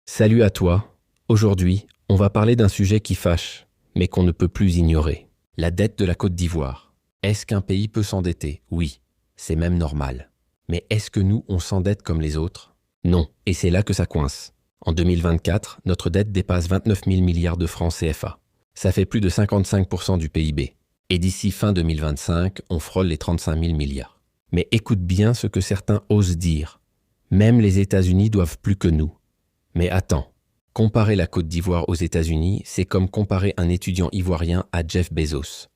Salut à toi. Aujourd'hui, on va parler d'un sujet qui fâche, mais qu'on ne peut plus ignorer. La dette de la Côte d'Ivoire. Est-ce qu'un pays peut s'endetter? Oui, c'est même normal. Mais est-ce que nous, on s'endette comme les autres? Non, et c'est là que ça coince. En 2024, notre dette dépasse 29 000 milliards de francs CFA. Ça fait plus de 55% du PIB. Et d'ici fin 2025, on frôle les 35 000 milliards. Mais écoute bien ce que certains osent dire. Même les États-Unis doivent plus que nous. Mais attends, comparer la Côte d'Ivoire aux États-Unis, c'est comme comparer un étudiant ivoirien à Jeff Bezos,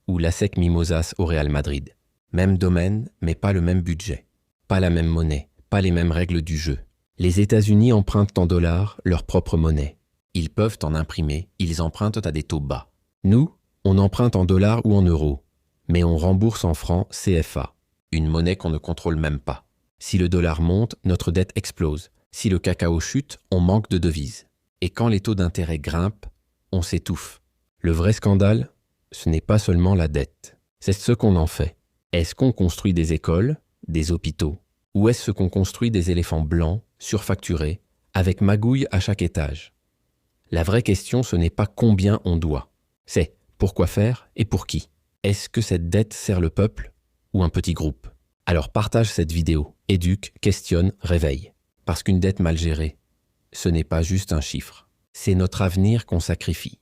ou Lacek Mimosas au Real Madrid. Même domaine, mais pas le même budget. Pas la même monnaie, pas les mêmes règles du jeu. Les États-Unis empruntent en dollars leur propre monnaie. Ils peuvent en imprimer, ils empruntent à des taux bas. Nous, on emprunte en dollars ou en euros, mais on rembourse en francs CFA, une monnaie qu'on ne contrôle même pas. Si le dollar monte, notre dette explose. Si le cacao chute, on manque de devises. Et quand les taux d'intérêt grimpent, on s'étouffe. Le vrai scandale, ce n'est pas seulement la dette. C'est ce qu'on en fait. Est-ce qu'on construit des écoles, des hôpitaux? Ou est-ce qu'on construit des éléphants blancs, surfacturés, avec magouilles à chaque étage? La vraie question, ce n'est pas combien on doit. C'est pourquoi faire et pour qui. Est-ce que cette dette sert le peuple ou un petit groupe? Alors partage cette vidéo, éduque, questionne, réveille. Parce qu'une dette mal gérée, ce n'est pas juste un chiffre. C'est notre avenir qu'on sacrifie.